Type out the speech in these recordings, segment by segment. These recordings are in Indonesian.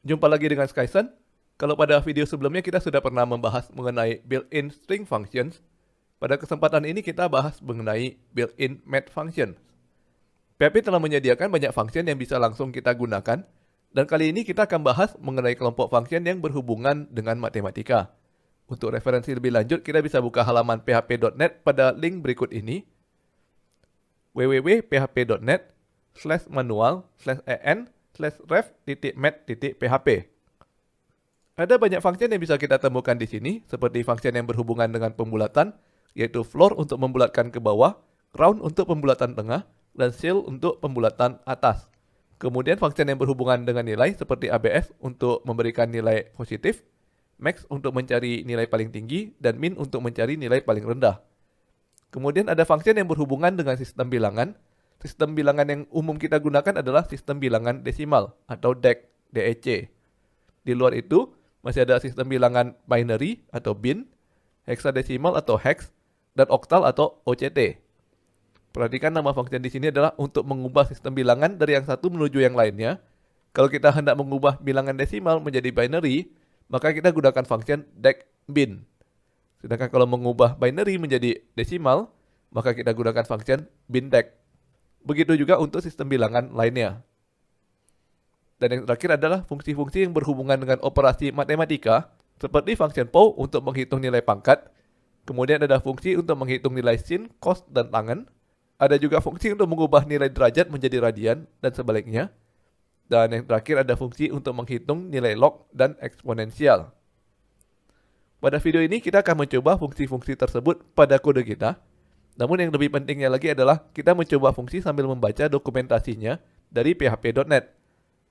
Jumpa lagi dengan Skyson. Kalau pada video sebelumnya kita sudah pernah membahas mengenai built-in string functions, pada kesempatan ini kita bahas mengenai built-in math function. PHP telah menyediakan banyak function yang bisa langsung kita gunakan, dan kali ini kita akan bahas mengenai kelompok function yang berhubungan dengan matematika. Untuk referensi lebih lanjut, kita bisa buka halaman php.net pada link berikut ini, www.php.net/manual/en/ref.math.php. Ada banyak function yang bisa kita temukan di sini, seperti function yang berhubungan dengan pembulatan, yaitu floor untuk membulatkan ke bawah, round untuk pembulatan tengah, dan cell untuk pembulatan atas. Kemudian function yang berhubungan dengan nilai, seperti ABS untuk memberikan nilai positif, max untuk mencari nilai paling tinggi, dan min untuk mencari nilai paling rendah. Kemudian ada function yang berhubungan dengan sistem bilangan. Sistem bilangan yang umum kita gunakan adalah sistem bilangan desimal atau DEC. Di luar itu, masih ada sistem bilangan binary atau bin, hexadesimal atau hex, dan oktal atau OCT. Perhatikan nama function di sini adalah untuk mengubah sistem bilangan dari yang satu menuju yang lainnya. Kalau kita hendak mengubah bilangan desimal menjadi binary, maka kita gunakan function decbin. Sedangkan kalau mengubah binary menjadi desimal, maka kita gunakan function bindec. Begitu juga untuk sistem bilangan lainnya. Dan yang terakhir adalah fungsi-fungsi yang berhubungan dengan operasi matematika, seperti function pow untuk menghitung nilai pangkat. Kemudian ada fungsi untuk menghitung nilai sin, cos, dan tangen. Ada juga fungsi untuk mengubah nilai derajat menjadi radian, dan sebaliknya. Dan yang terakhir ada fungsi untuk menghitung nilai log dan eksponensial. Pada video ini kita akan mencoba fungsi-fungsi tersebut pada kode kita. Namun yang lebih pentingnya lagi adalah kita mencoba fungsi sambil membaca dokumentasinya dari php.net.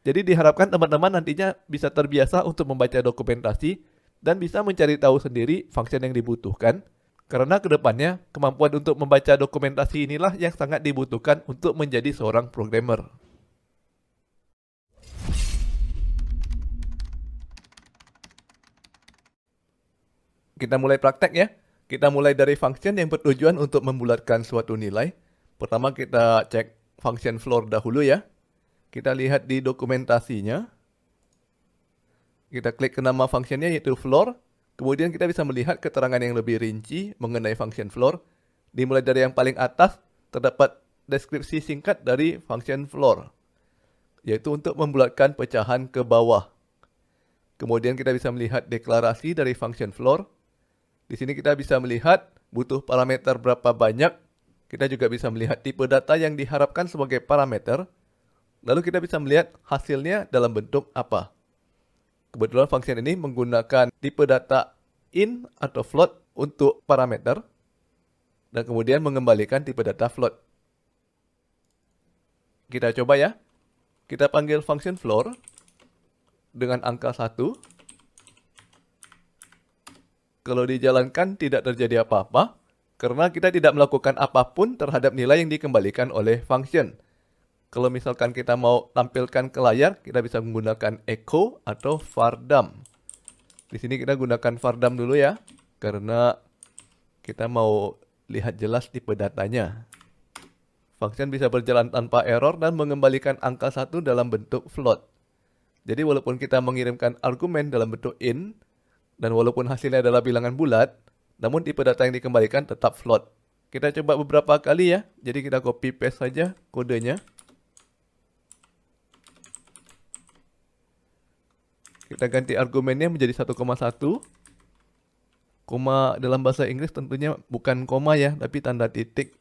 Jadi diharapkan teman-teman nantinya bisa terbiasa untuk membaca dokumentasi dan bisa mencari tahu sendiri function yang dibutuhkan. Karena kedepannya kemampuan untuk membaca dokumentasi inilah yang sangat dibutuhkan untuk menjadi seorang programmer. Kita mulai praktek ya. Kita mulai dari function yang bertujuan untuk membulatkan suatu nilai. Pertama kita cek function floor dahulu ya. Kita lihat di dokumentasinya. Kita klik ke nama functionnya yaitu floor. Kemudian kita bisa melihat keterangan yang lebih rinci mengenai function floor. Dimulai dari yang paling atas, terdapat deskripsi singkat dari function floor, yaitu untuk membulatkan pecahan ke bawah. Kemudian kita bisa melihat deklarasi dari function floor. Di sini kita bisa melihat butuh parameter berapa banyak. Kita juga bisa melihat tipe data yang diharapkan sebagai parameter. Lalu kita bisa melihat hasilnya dalam bentuk apa. Kebetulan function ini menggunakan tipe data int atau float untuk parameter. Dan kemudian mengembalikan tipe data float. Kita coba ya. Kita panggil function floor dengan angka 1. Kalau dijalankan tidak terjadi apa-apa. Karena kita tidak melakukan apapun terhadap nilai yang dikembalikan oleh function. Kalau misalkan kita mau tampilkan ke layar, kita bisa menggunakan echo atau vardam. Di sini kita gunakan vardam dulu ya, karena kita mau lihat jelas tipe datanya. Function bisa berjalan tanpa error dan mengembalikan angka 1 dalam bentuk float. Jadi walaupun kita mengirimkan argumen dalam bentuk int, dan walaupun hasilnya adalah bilangan bulat, namun tipe data yang dikembalikan tetap float. Kita coba beberapa kali ya, jadi kita copy paste saja kodenya. Kita ganti argumennya menjadi 1,1. Koma dalam bahasa Inggris tentunya bukan koma ya, tapi tanda titik.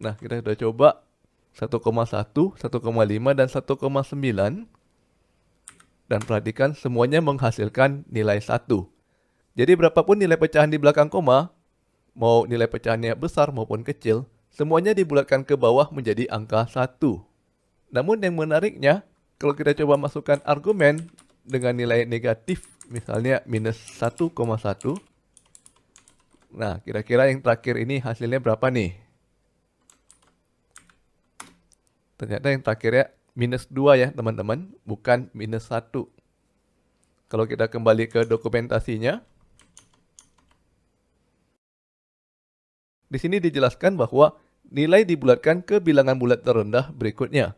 Nah, kita sudah coba 1,1, 1,5, dan 1,9. Dan perhatikan semuanya menghasilkan nilai 1. Jadi berapapun nilai pecahan di belakang koma, mau nilai pecahannya besar maupun kecil, semuanya dibulatkan ke bawah menjadi angka 1. Namun yang menariknya, kalau kita coba masukkan argumen dengan nilai negatif, misalnya minus 1,1. Nah, kira-kira yang terakhir ini hasilnya berapa nih? Ternyata yang terakhirnya minus 2 ya teman-teman, bukan minus 1. Kalau kita kembali ke dokumentasinya, di sini dijelaskan bahwa nilai dibulatkan ke bilangan bulat terendah berikutnya.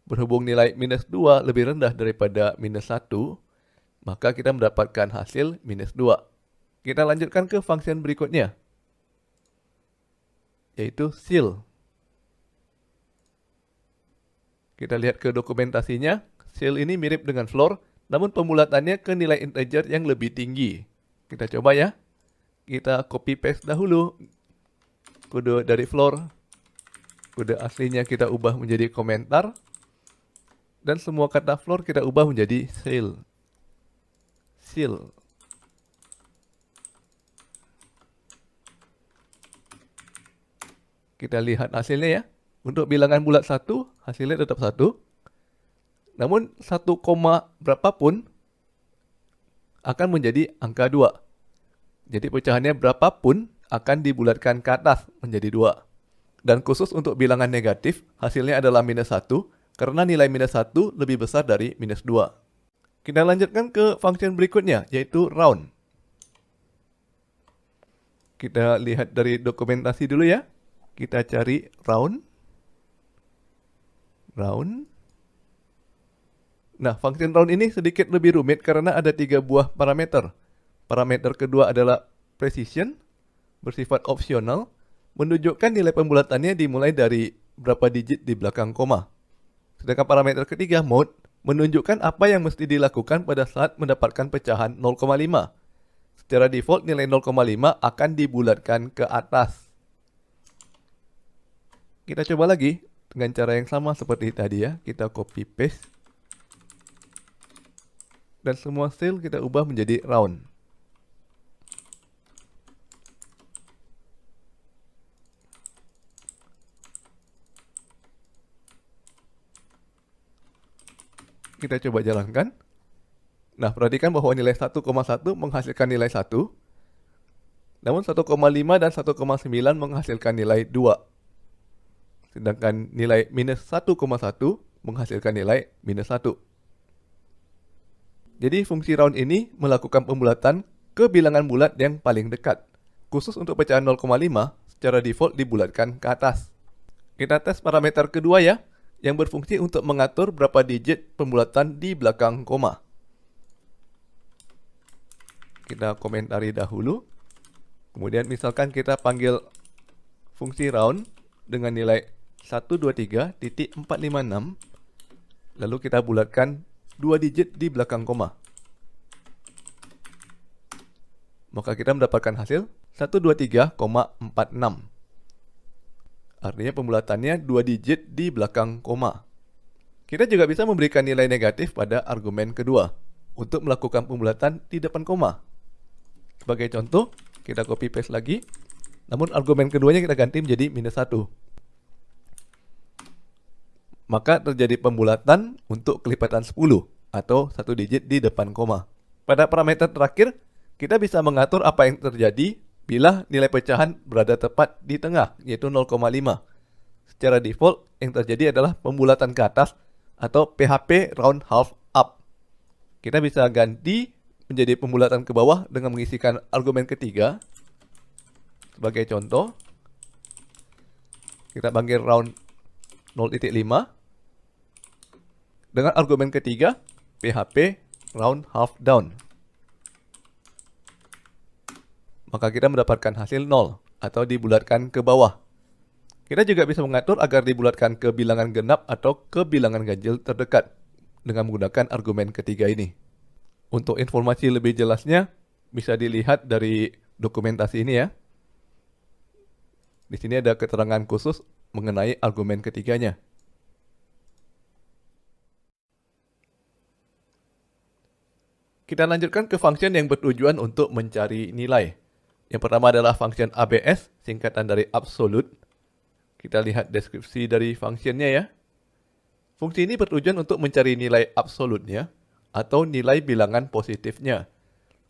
Berhubung nilai minus 2 lebih rendah daripada minus 1, maka kita mendapatkan hasil minus 2. Kita lanjutkan ke fungsi berikutnya, yaitu ceil. Kita lihat ke dokumentasinya, ceil ini mirip dengan floor, namun pembulatannya ke nilai integer yang lebih tinggi. Kita coba ya. Kita copy paste dahulu kode dari floor. Kode aslinya kita ubah menjadi komentar. Dan semua kata floor kita ubah menjadi ceil. Ceil. Kita lihat hasilnya ya. Untuk bilangan bulat 1, hasilnya tetap 1. Namun 1, berapapun akan menjadi angka 2. Jadi pecahannya berapapun akan dibulatkan ke atas menjadi 2. Dan khusus untuk bilangan negatif, hasilnya adalah minus 1. Karena nilai minus 1 lebih besar dari minus 2. Kita lanjutkan ke fungsi berikutnya, yaitu round. Kita lihat dari dokumentasi dulu ya. Kita cari round. Round. Nah, fungsi round ini sedikit lebih rumit karena ada 3 buah parameter. Parameter kedua adalah precision, bersifat opsional, menunjukkan nilai pembulatannya dimulai dari berapa digit di belakang koma. Sedangkan parameter ketiga, mode, menunjukkan apa yang mesti dilakukan pada saat mendapatkan pecahan 0,5. Secara default, nilai 0,5 akan dibulatkan ke atas. Kita coba lagi dengan cara yang sama seperti tadi ya. Kita copy paste. Dan semua cell kita ubah menjadi round. Kita coba jalankan. Nah, perhatikan bahwa nilai 1,1 menghasilkan nilai 1. Namun 1,5 dan 1,9 menghasilkan nilai 2. Sedangkan nilai minus 1,1 menghasilkan nilai minus 1. Jadi fungsi round ini melakukan pembulatan ke bilangan bulat yang paling dekat. Khusus untuk pecahan 0,5, secara default dibulatkan ke atas. Kita tes parameter kedua ya, yang berfungsi untuk mengatur berapa digit pembulatan di belakang koma. Kita komentari dahulu. Kemudian misalkan kita panggil fungsi round dengan nilai 123.456. Lalu kita bulatkan 2 digit di belakang koma. Maka kita mendapatkan hasil 123,46. Artinya pembulatannya 2 digit di belakang koma. Kita juga bisa memberikan nilai negatif pada argumen kedua untuk melakukan pembulatan di depan koma. Sebagai contoh, kita copy paste lagi. Namun argumen keduanya kita ganti menjadi minus 1. Maka terjadi pembulatan untuk kelipatan 10 atau 1 digit di depan koma. Pada parameter terakhir, kita bisa mengatur apa yang terjadi bila nilai pecahan berada tepat di tengah, yaitu 0,5. Secara default, yang terjadi adalah pembulatan ke atas atau PHP round half up. Kita bisa ganti menjadi pembulatan ke bawah dengan mengisikan argumen ketiga. Sebagai contoh, kita panggil round 0,5. Dengan argumen ketiga, PHP round half down. Maka kita mendapatkan hasil 0 atau dibulatkan ke bawah. Kita juga bisa mengatur agar dibulatkan ke bilangan genap atau ke bilangan ganjil terdekat dengan menggunakan argumen ketiga ini. Untuk informasi lebih jelasnya bisa dilihat dari dokumentasi ini ya. Di sini ada keterangan khusus mengenai argumen ketiganya. Kita lanjutkan ke fungsi yang bertujuan untuk mencari nilai. Yang pertama adalah fungsi ABS, singkatan dari absolute. Kita lihat deskripsi dari fungsinya ya. Fungsi ini bertujuan untuk mencari nilai absolutnya atau nilai bilangan positifnya.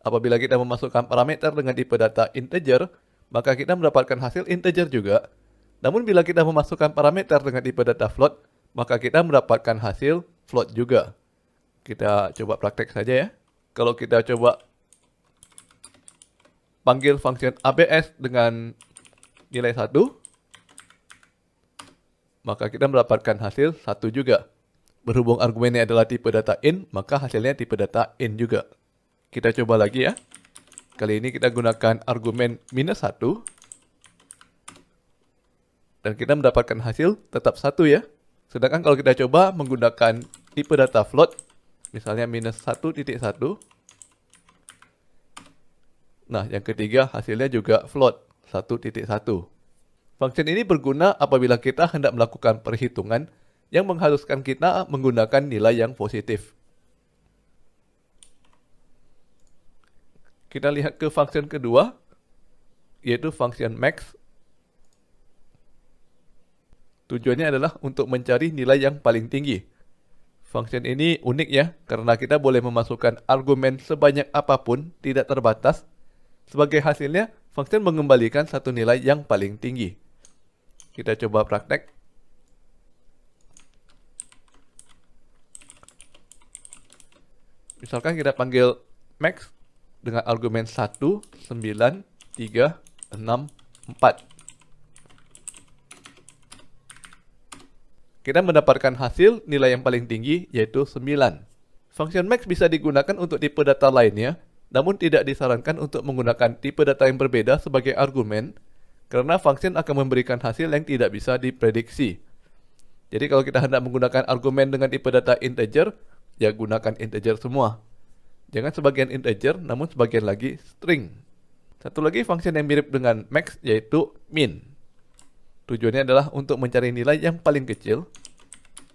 Apabila kita memasukkan parameter dengan tipe data integer, maka kita mendapatkan hasil integer juga. Namun bila kita memasukkan parameter dengan tipe data float, maka kita mendapatkan hasil float juga. Kita coba praktek saja ya. Kalau kita coba panggil fungsi ABS dengan nilai 1, maka kita mendapatkan hasil 1 juga. Berhubung argumennya adalah tipe data int, maka hasilnya tipe data int juga. Kita coba lagi ya. Kali ini kita gunakan argumen -1. Dan kita mendapatkan hasil tetap 1 ya. Sedangkan kalau kita coba menggunakan tipe data float, misalnya -1.1. Nah, yang ketiga hasilnya juga float, 1.1. Function ini berguna apabila kita hendak melakukan perhitungan yang mengharuskan kita menggunakan nilai yang positif. Kita lihat ke function kedua, yaitu function max. Tujuannya adalah untuk mencari nilai yang paling tinggi. Function ini unik ya, karena kita boleh memasukkan argumen sebanyak apapun, tidak terbatas. Sebagai hasilnya, function mengembalikan satu nilai yang paling tinggi. Kita coba praktek. Misalkan kita panggil max dengan argumen 1, 9, 3, 6, 4. Kita mendapatkan hasil nilai yang paling tinggi, yaitu 9. Function max bisa digunakan untuk tipe data lainnya, namun tidak disarankan untuk menggunakan tipe data yang berbeda sebagai argumen, karena function akan memberikan hasil yang tidak bisa diprediksi. Jadi kalau kita hendak menggunakan argumen dengan tipe data integer, ya gunakan integer semua. Jangan sebagian integer, namun sebagian lagi string. Satu lagi function yang mirip dengan max, yaitu min. Tujuannya adalah untuk mencari nilai yang paling kecil.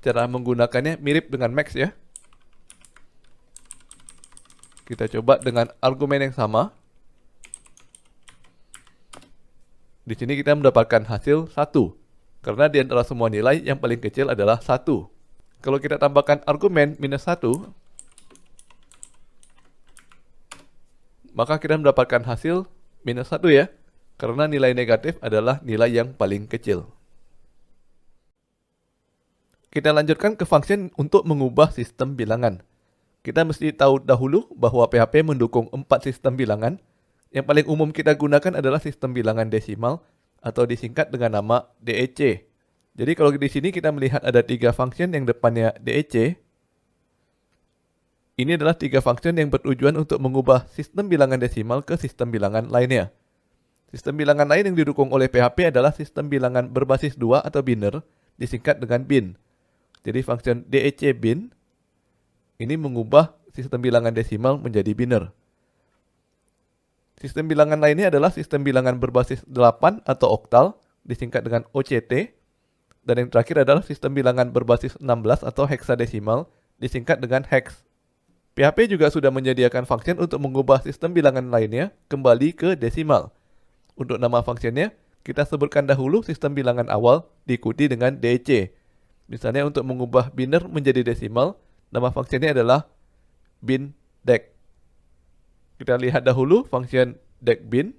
Cara menggunakannya mirip dengan max ya. Kita coba dengan argumen yang sama. Di sini kita mendapatkan hasil 1. Karena di antara semua nilai yang paling kecil adalah 1. Kalau kita tambahkan argumen -1, maka kita mendapatkan hasil -1 ya. Karena nilai negatif adalah nilai yang paling kecil. Kita lanjutkan ke function untuk mengubah sistem bilangan. Kita mesti tahu dahulu bahwa PHP mendukung 4 sistem bilangan. Yang paling umum kita gunakan adalah sistem bilangan desimal atau disingkat dengan nama DEC. Jadi kalau di sini kita melihat ada 3 function yang depannya DEC. Ini adalah 3 function yang bertujuan untuk mengubah sistem bilangan desimal ke sistem bilangan lainnya. Sistem bilangan lain yang didukung oleh PHP adalah sistem bilangan berbasis 2 atau biner, disingkat dengan bin. Jadi function DEC bin ini mengubah sistem bilangan desimal menjadi biner. Sistem bilangan lainnya adalah sistem bilangan berbasis 8 atau oktal, disingkat dengan OCT. Dan yang terakhir adalah sistem bilangan berbasis 16 atau heksadesimal, disingkat dengan hex. PHP juga sudah menyediakan function untuk mengubah sistem bilangan lainnya kembali ke desimal. Untuk nama functionnya, kita sebutkan dahulu sistem bilangan awal diikuti dengan DEC. Misalnya untuk mengubah biner menjadi desimal, nama functionnya adalah bin dec. Kita lihat dahulu function decbin.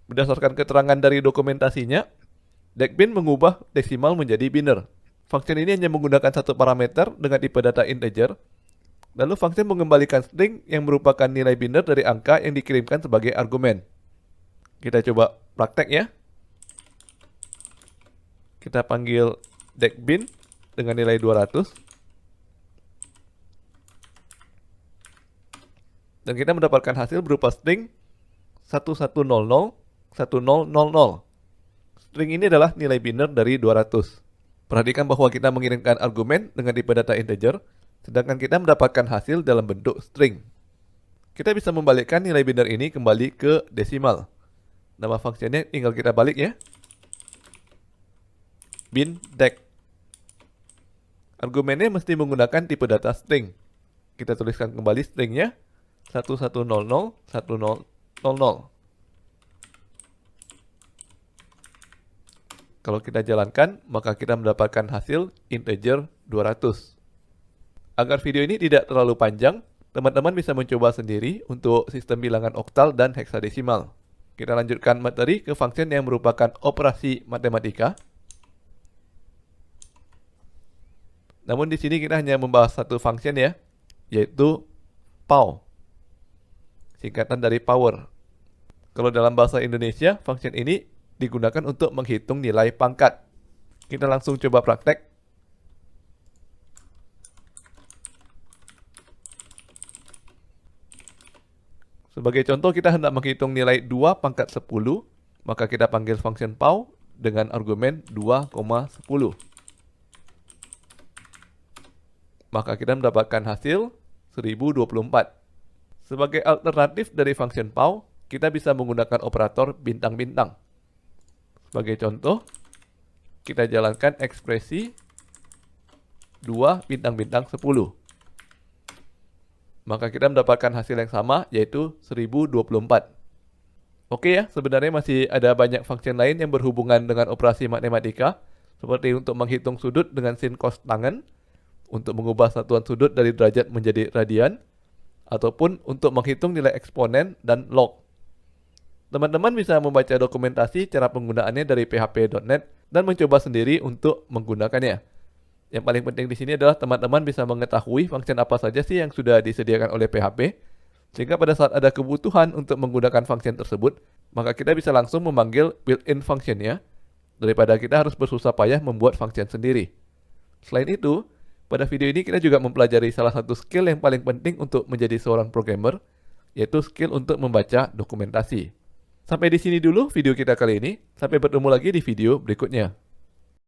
Berdasarkan keterangan dari dokumentasinya, decbin mengubah desimal menjadi biner. Function ini hanya menggunakan satu parameter dengan tipe data integer. Lalu function mengembalikan string yang merupakan nilai biner dari angka yang dikirimkan sebagai argumen. Kita coba praktek ya. Kita panggil decbin dengan nilai 200. Dan kita mendapatkan hasil berupa string 1100 1000. String ini adalah nilai biner dari 200. Perhatikan bahwa kita mengirimkan argumen dengan tipe data integer, sedangkan kita mendapatkan hasil dalam bentuk string. Kita bisa membalikkan nilai biner ini kembali ke desimal. Nama fungsinya tinggal kita balik ya. Bin dec. Argumennya mesti menggunakan tipe data string. Kita tuliskan kembali stringnya 1100 1000. Kalau kita jalankan, maka kita mendapatkan hasil integer 200. Agar video ini tidak terlalu panjang, teman-teman bisa mencoba sendiri untuk sistem bilangan oktal dan heksadesimal. Kita lanjutkan materi ke function yang merupakan operasi matematika. Namun di sini kita hanya membahas satu function ya, yaitu POW. Singkatan dari power. Kalau dalam bahasa Indonesia, function ini digunakan untuk menghitung nilai pangkat. Kita langsung coba praktek. Sebagai contoh, kita hendak menghitung nilai 2 pangkat 10, maka kita panggil function pow dengan argumen 2,10. Maka kita mendapatkan hasil 1024. Sebagai alternatif dari function pow, kita bisa menggunakan operator bintang-bintang. Sebagai contoh, kita jalankan ekspresi 2 bintang-bintang 10. Maka kita mendapatkan hasil yang sama, yaitu 1024. Oke ya, sebenarnya masih ada banyak fungsi lain yang berhubungan dengan operasi matematika, seperti untuk menghitung sudut dengan sin cos tangen, untuk mengubah satuan sudut dari derajat menjadi radian, ataupun untuk menghitung nilai eksponen dan log. Teman-teman bisa membaca dokumentasi cara penggunaannya dari php.net dan mencoba sendiri untuk menggunakannya. Yang paling penting di sini adalah teman-teman bisa mengetahui fungsi apa saja sih yang sudah disediakan oleh PHP, sehingga pada saat ada kebutuhan untuk menggunakan fungsi tersebut, maka kita bisa langsung memanggil built-in function-nya, daripada kita harus bersusah payah membuat fungsi sendiri. Selain itu, pada video ini kita juga mempelajari salah satu skill yang paling penting untuk menjadi seorang programmer, yaitu skill untuk membaca dokumentasi. Sampai di sini dulu video kita kali ini, sampai bertemu lagi di video berikutnya.